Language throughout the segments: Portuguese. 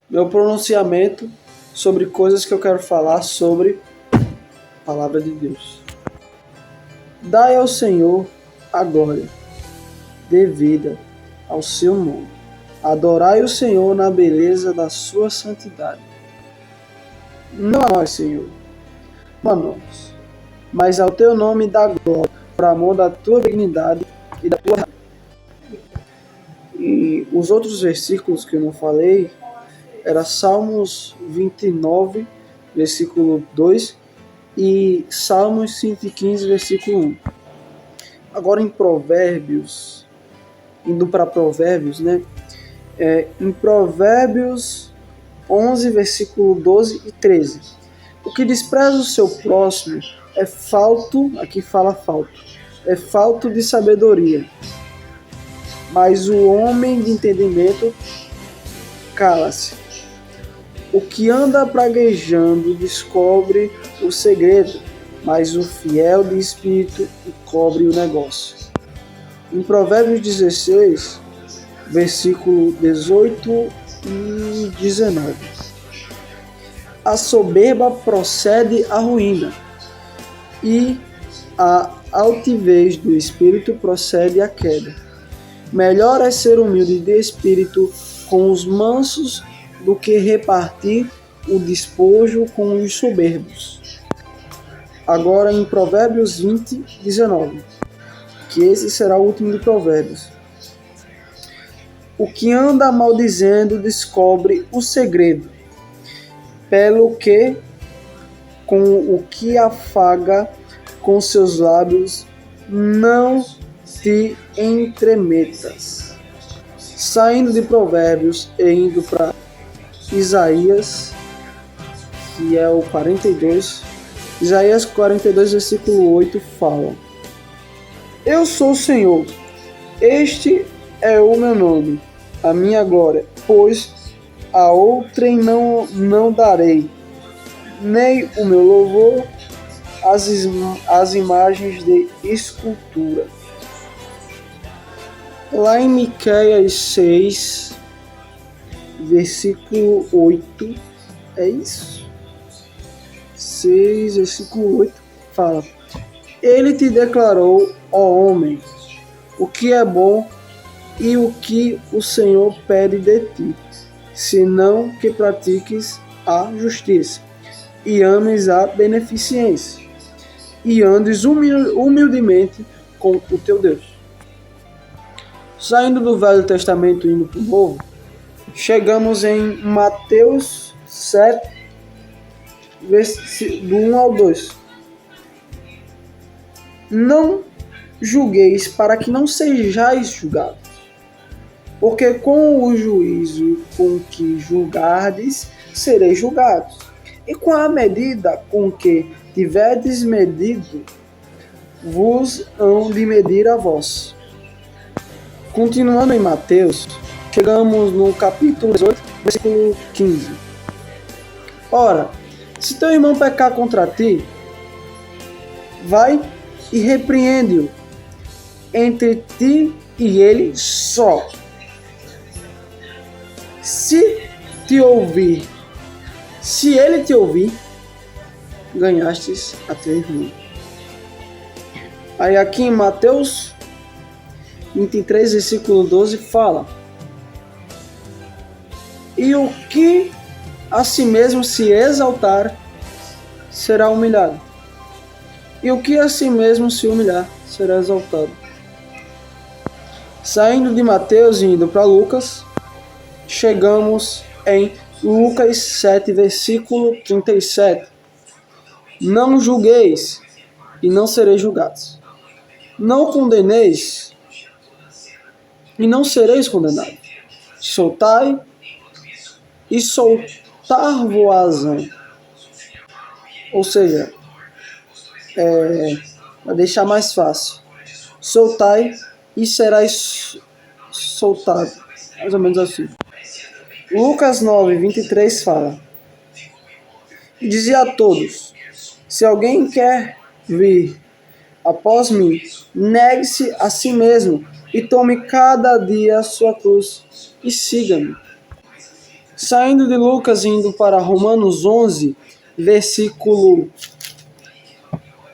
meu pronunciamento sobre coisas que eu quero falar sobre a palavra de Deus. Dai ao Senhor a glória devida ao seu nome. Adorai o Senhor na beleza da sua santidade. Não a nós, Senhor, não a nós, mas ao teu nome dá glória, por amor da tua dignidade e da tua. E os outros versículos que eu não falei era Salmos 29, versículo 2 e Salmos 115, versículo 1. Agora em Provérbios, indo para Provérbios, né? Em Provérbios 11, versículo 12 e 13. O que despreza o seu próximo é falto, aqui fala falto, é falto de sabedoria. Mas o homem de entendimento cala-se. O que anda praguejando descobre o segredo, mas o fiel de espírito encobre o negócio. Em Provérbios 16, versículo 18 e 19. A soberba procede à ruína, e a altivez do espírito procede à queda. Melhor é ser humilde de espírito com os mansos do que repartir o despojo com os soberbos. Agora em Provérbios 20, 19, que esse será o último de Provérbios. O que anda maldizendo descobre o segredo, pelo que com o que afaga com seus lábios não te entremetas. Saindo de Provérbios e indo para Isaías, que é o 42, Isaías 42, versículo 8 fala: Eu sou o Senhor, este é o meu nome, a minha glória, pois a outrem não darei, nem o meu louvor às imagens de escultura. Lá em Miqueias 6, versículo 8, é isso? 6, versículo 8, fala: Ele te declarou, ó homem, o que é bom e o que o Senhor pede de ti, senão que pratiques a justiça e ames a beneficência e andes humildemente com o teu Deus. Saindo do Velho Testamento e indo para o Novo, chegamos em Mateus 7, do 1 ao 2. Não julgueis para que não sejais julgados, porque com o juízo com que julgardes, sereis julgados, e com a medida com que tiverdes medido, vos hão de medir a vós. Continuando em Mateus, chegamos no capítulo 18, versículo 15. Ora, se teu irmão pecar contra ti, vai e repreende-o entre ti e ele só. Se ele te ouvir, ganhastes a teu irmão. Aí aqui em Mateus 23, versículo 12 fala: E o que a si mesmo se exaltar, será humilhado. E o que a si mesmo se humilhar, será exaltado. Saindo de Mateus e indo para Lucas, chegamos em Lucas 7, versículo 37. Não julgueis e não sereis julgados. Não condeneis e não sereis condenados. Soltai e soltar-vos-ão. Ou seja, para deixar mais fácil, soltai e serás soltado. Mais ou menos assim. Lucas 9, 23 fala: E dizia a todos: Se alguém quer vir após mim, negue-se a si mesmo e tome cada dia a sua cruz e siga-me. Saindo de Lucas e indo para Romanos 11, versículo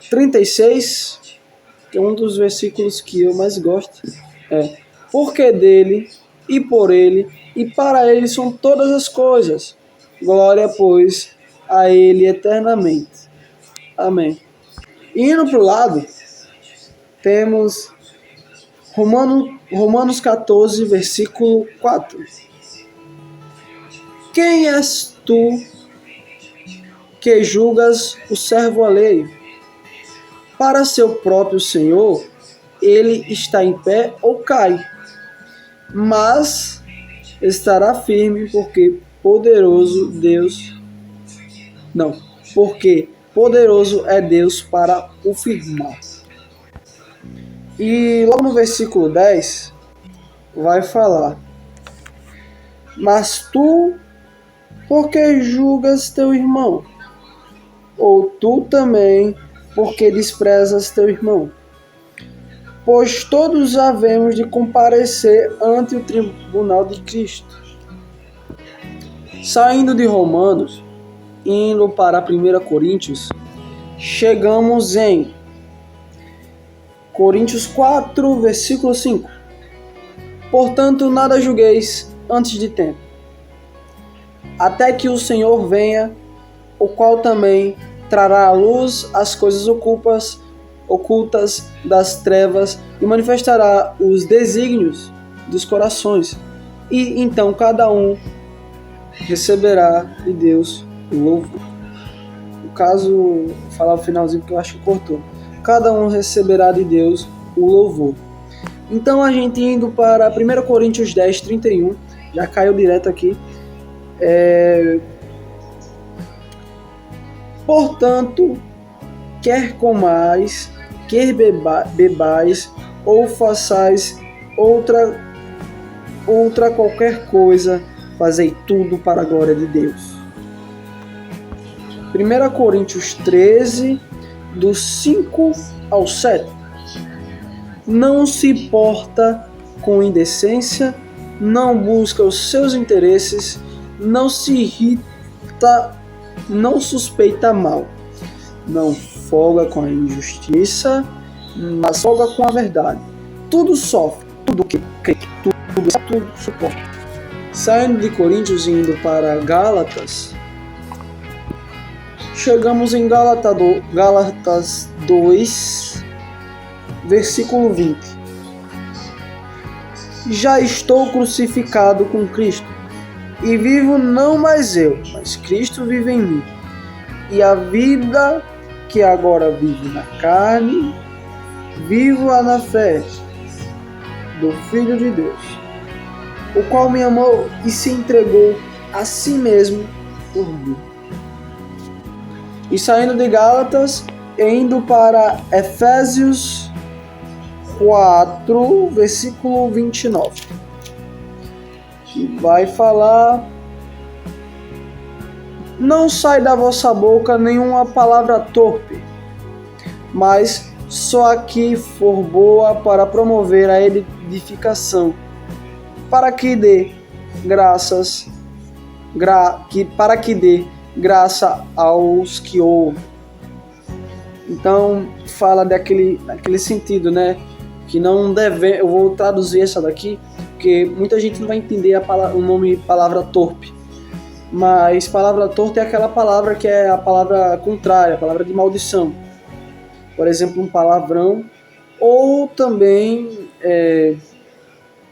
36, que é um dos versículos que eu mais gosto, porque dele, e por ele, e para ele são todas as coisas. Glória, pois, a ele eternamente. Amém. Indo para o lado, temos Romanos 14, versículo 4. Quem és tu que julgas o servo alheio? Para seu próprio Senhor, ele está em pé ou cai, mas estará firme, porque poderoso é Deus para o firmar. E logo no versículo 10 vai falar: mas tu, por que julgas teu irmão? Ou tu também, porque desprezas teu irmão? Pois todos havemos de comparecer ante o tribunal de Cristo. Saindo de Romanos, indo para 1 Coríntios, chegamos em Coríntios 4, versículo 5. Portanto, nada julgueis antes de tempo, até que o Senhor venha, o qual também trará à luz as coisas ocultas das trevas e manifestará os desígnios dos corações. E então cada um receberá de Deus o louvor. No caso, vou falar o finalzinho porque eu acho que cortou. Cada um receberá de Deus o louvor. Então a gente indo para 1 Coríntios 10, 31, já caiu direto aqui. Portanto, quer comais, quer bebais, ou façais outra qualquer coisa, fazei tudo para a glória de Deus. 1 Coríntios 13, do 5 ao 7. Não se porta com indecência, não busca os seus interesses, não se irrita, não suspeita mal, não folga com a injustiça, mas folga com a verdade. Tudo sofre, tudo que crê, tudo suporta. Saindo de Coríntios e indo para Gálatas, chegamos em Gálatas 2, versículo 20. Já estou crucificado com Cristo, e vivo não mais eu, mas Cristo vive em mim. E a vida que agora vivo na carne, vivo-a na fé do Filho de Deus, o qual me amou e se entregou a si mesmo por mim. E saindo de Gálatas, indo para Efésios 4, versículo 29. Que vai falar: não sai da vossa boca nenhuma palavra torpe, mas só a que for boa para promover a edificação, para que dê graça aos que ouvem. Então fala daquele sentido, né? Que não deve. Eu vou traduzir essa daqui, porque muita gente não vai entender o nome palavra torpe. Mas palavra torpe é aquela palavra que é a palavra contrária, a palavra de maldição. Por exemplo, um palavrão, ou também,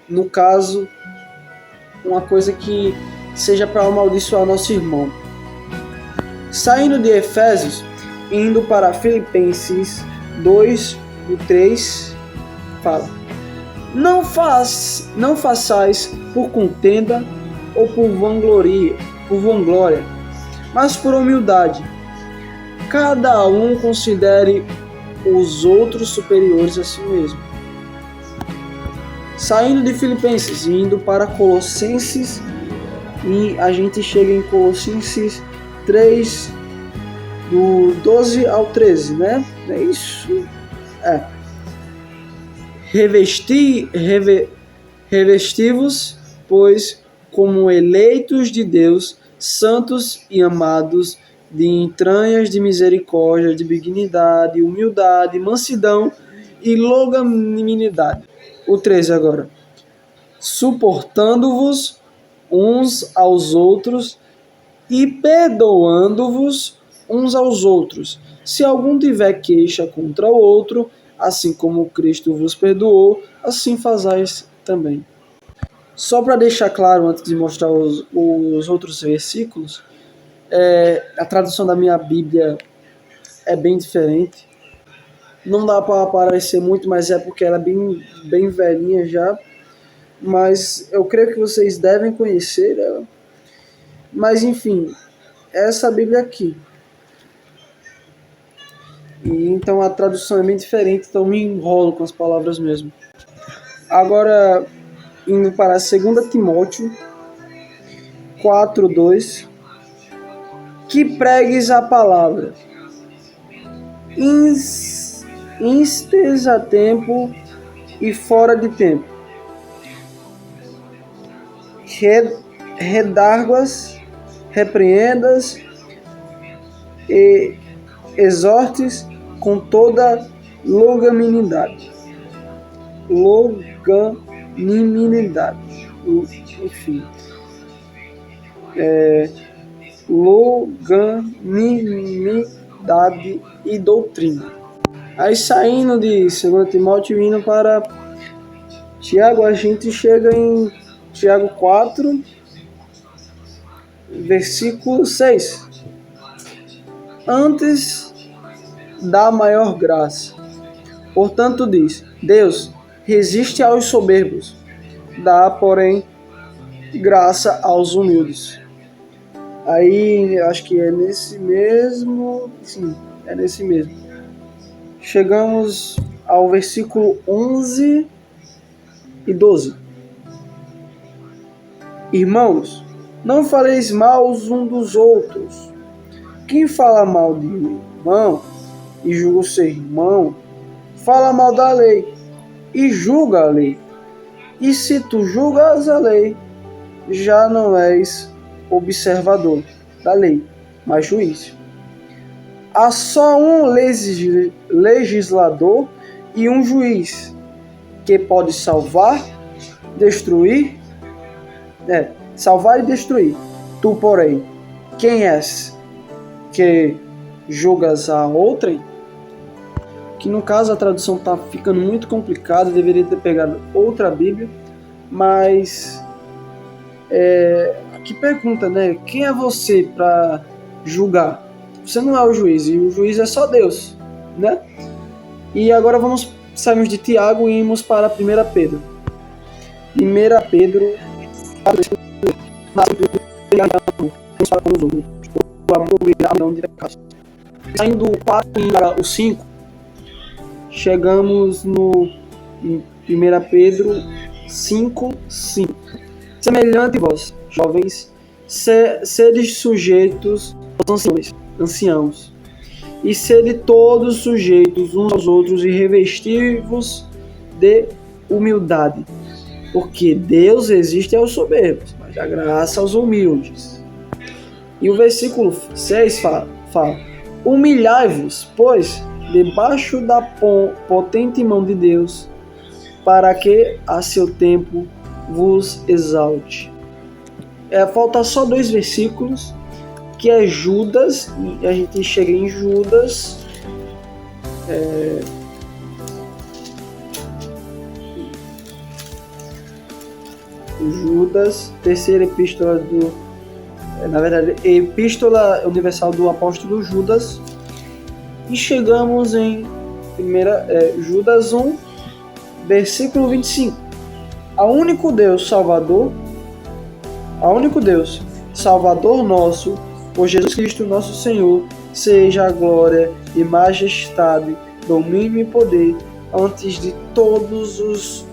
no caso, uma coisa que seja para amaldiçoar nosso irmão. Saindo de Efésios, indo para Filipenses 2, do 3, fala: não façais por contenda ou por vanglória, mas por humildade. Cada um considere os outros superiores a si mesmo. Saindo de Filipenses e indo para Colossenses, e a gente chega em Colossenses 3, do 12 ao 13, né? É isso? Revesti-vos, pois, como eleitos de Deus, santos e amados, de entranhas de misericórdia, de benignidade, humildade, mansidão e longanimidade. O 13 agora. Suportando-vos uns aos outros e perdoando-vos uns aos outros. Se algum tiver queixa contra o outro, assim como Cristo vos perdoou, assim fazais também. Só para deixar claro, antes de mostrar os outros versículos, a tradução da minha Bíblia é bem diferente. Não dá para aparecer muito, mas é porque ela é bem velhinha já. Mas eu creio que vocês devem conhecer ela. Mas enfim, essa Bíblia aqui. E então a tradução é bem diferente, então me enrolo com as palavras mesmo. Agora, indo para 2 Timóteo 4:2, que pregues a palavra, instes a tempo e fora de tempo, redarguas, repreendas e exortes com toda longanimidade. Enfim. Longanimidade e doutrina. Aí saindo de 2 Timóteo e indo para Tiago, a gente chega em Tiago 4, versículo 6. Antes da maior graça. Portanto diz, Deus resiste aos soberbos, dá, porém, graça aos humildes. Aí, acho que é nesse mesmo... Sim, é nesse mesmo. Chegamos ao versículo 11 e 12. Irmãos, não faleis mal uns dos outros. Quem fala mal de um irmão e julga o seu irmão, fala mal da lei e julga a lei. E se tu julgas a lei, já não és observador da lei, mas juiz. Há só um legislador e um juiz, que pode salvar e destruir. Tu, porém, quem és que julgas a outrem? Que no caso a tradução está ficando muito complicada, deveria ter pegado outra Bíblia, mas aqui pergunta, né? Quem é você para julgar? Você não é o juiz, e o juiz é só Deus, né? E agora saímos de Tiago e irmos para 1 Pedro. 1 Pedro, saindo do 4 para o 5, chegamos em 1 Pedro 5:5. Semelhante vós, jovens, sedes sujeitos aos anciãos, e sede todos sujeitos uns aos outros, e revestir-vos de humildade, porque Deus resiste aos soberbos, mas dá graça aos humildes. E o versículo 6 fala: humilhai-vos, pois, debaixo da potente mão de Deus, para que a seu tempo vos exalte. Falta só 2 versículos, que é Judas, e a gente chega em Judas. Judas, terceira epístola epístola universal do apóstolo Judas, e chegamos em Judas 1, versículo 25. Ao único Deus Salvador nosso, por Jesus Cristo nosso Senhor, seja a glória e majestade, domínio e poder, antes de todos os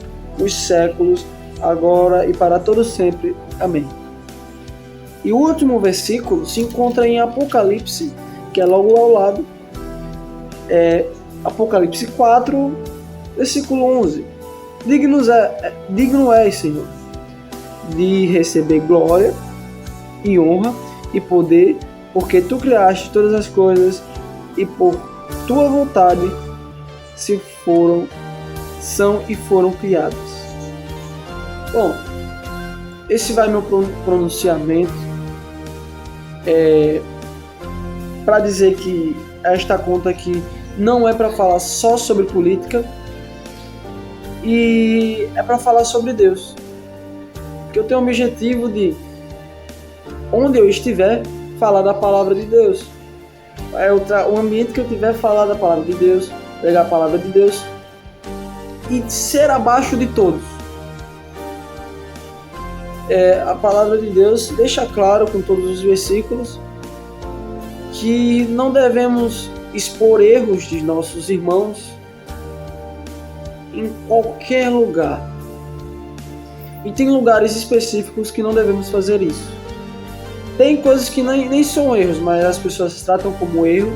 séculos, agora e para todos sempre. Amém. E o último versículo se encontra em Apocalipse, que é logo ao lado. Apocalipse 4, versículo 11. Digno és, Senhor, de receber glória e honra e poder, porque tu criaste todas as coisas e por tua vontade são e foram criadas. Bom, esse vai meu pronunciamento para dizer que esta conta aqui não é para falar só sobre política e é para falar sobre Deus. Porque eu tenho o objetivo de, onde eu estiver, falar da palavra de Deus. O ambiente que eu tiver, falar da palavra de Deus, pregar a palavra de Deus e ser abaixo de todos. A palavra de Deus deixa claro com todos os versículos que não devemos expor erros de nossos irmãos em qualquer lugar. E tem lugares específicos que não devemos fazer isso. Tem coisas que nem são erros, mas as pessoas tratam como erros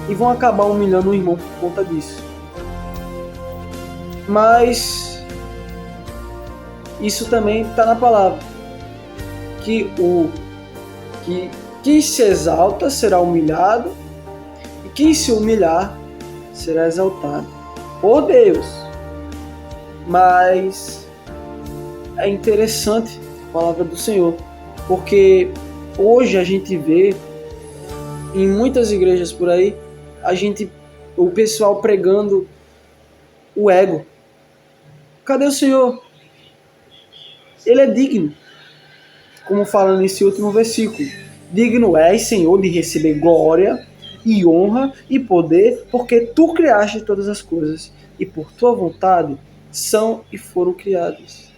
e vão acabar humilhando o irmão por conta disso. Mas isso também está na palavra, que quem se exalta será humilhado e quem se humilhar será exaltado por Deus. Mas é interessante a palavra do Senhor, porque hoje a gente vê em muitas igrejas por aí o pessoal pregando o ego. Cadê o Senhor? Ele é digno, como fala nesse último versículo. Digno és, Senhor, de receber glória e honra e poder, porque tu criaste todas as coisas e por tua vontade são e foram criadas.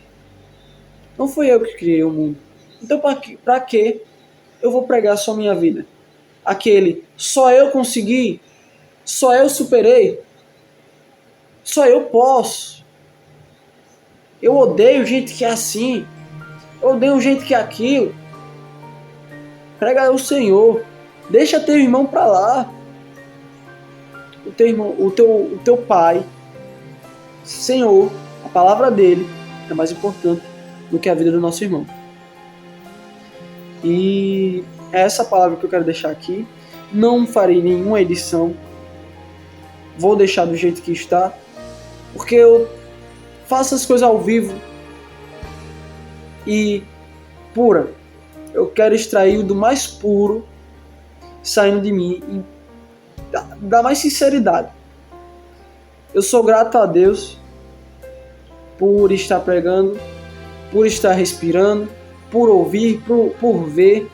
Não fui eu que criei o mundo. Então para que eu vou pregar só minha vida? Aquele, só eu consegui, só eu superei, só eu posso. Eu odeio gente que é assim, eu odeio gente que é aquilo. Prega o Senhor, deixa teu irmão para lá. O teu irmão, o teu pai, Senhor, a palavra dele é mais importante do que a vida do nosso irmão. E é essa palavra que eu quero deixar aqui. Não farei nenhuma edição. Vou deixar do jeito que está, porque eu faço as coisas ao vivo e pura. Eu quero extrair do mais puro saindo de mim e da mais sinceridade. Eu sou grato a Deus por estar pregando, por estar respirando, por ouvir, por ver,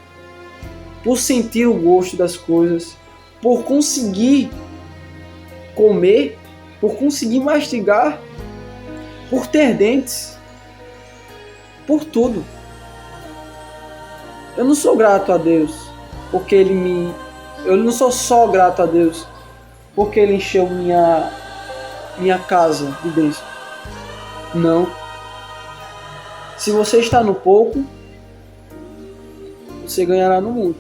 por sentir o gosto das coisas, por conseguir comer, por conseguir mastigar, por ter dentes, por tudo. Eu não sou grato a Deus porque eu não sou só grato a Deus porque Ele encheu minha casa de bênção. Não. Se você está no pouco, você ganhará no mundo.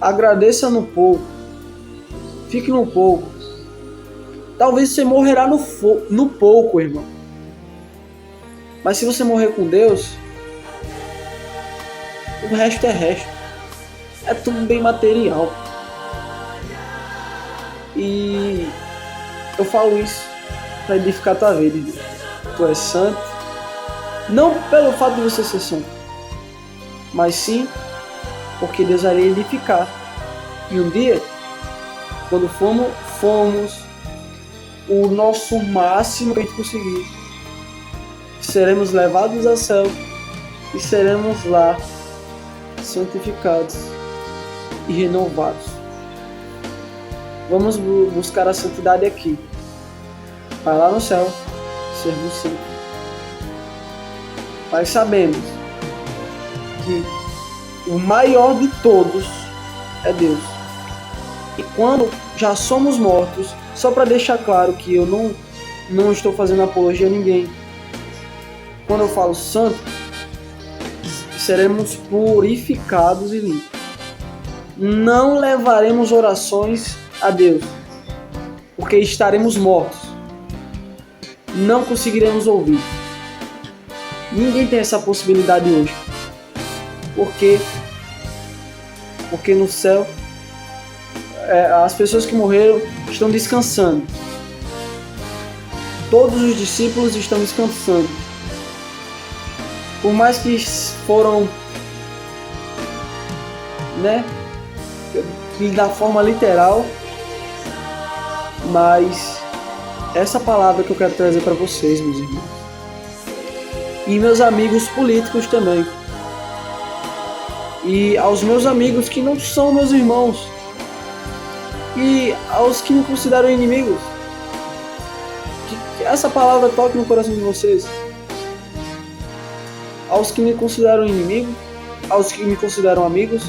Agradeça no pouco. Fique no pouco. Talvez você morrerá no pouco, irmão. Mas se você morrer com Deus, o resto é resto. É tudo bem material. E eu falo isso para edificar a tua vida. Tu és santo. Não pelo fato de você ser santo, mas sim porque Deus vai edificar. E um dia, quando fomos o nosso máximo que a gente conseguir, seremos levados ao céu e seremos lá santificados e renovados. Vamos buscar a santidade aqui, para lá no céu sermos santos. Mas sabemos que o maior de todos é Deus. E quando já somos mortos, só para deixar claro que eu não estou fazendo apologia a ninguém. Quando eu falo santo, seremos purificados e limpos. Não levaremos orações a Deus, porque estaremos mortos. Não conseguiremos ouvir. Ninguém tem essa possibilidade hoje. Por quê? Porque no céu as pessoas que morreram estão descansando. Todos os discípulos estão descansando. Por mais que foram, da forma literal, mas essa palavra que eu quero trazer para vocês, meus irmãos, e meus amigos políticos também, e aos meus amigos que não são meus irmãos, e aos que me consideram inimigos, que essa palavra toque no coração de vocês. Aos que me consideram inimigo, aos que me consideram amigos,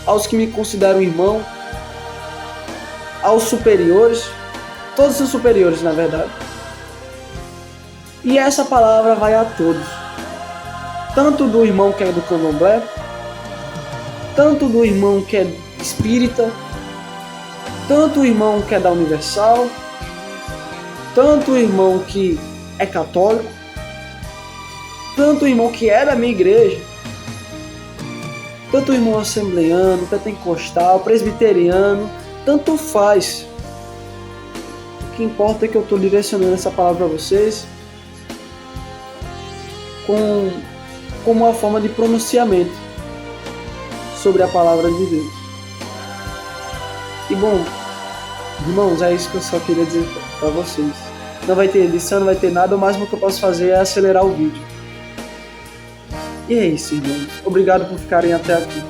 aos que me consideram irmão, aos superiores, todos são superiores na verdade. E essa palavra vai a todos, tanto do irmão que é do candomblé, tanto do irmão que é espírita, tanto o irmão que é da Universal, tanto o irmão que é católico, tanto o irmão que é da minha igreja, tanto o irmão assembleiano, pentecostal, presbiteriano, tanto faz. O que importa é que eu estou direcionando essa palavra para vocês como uma forma de pronunciamento sobre a palavra de Deus. E bom, irmãos, é isso que eu só queria dizer para vocês. Não vai ter edição, não vai ter nada, o máximo que eu posso fazer é acelerar o vídeo. E é isso, irmãos. Obrigado por ficarem até aqui.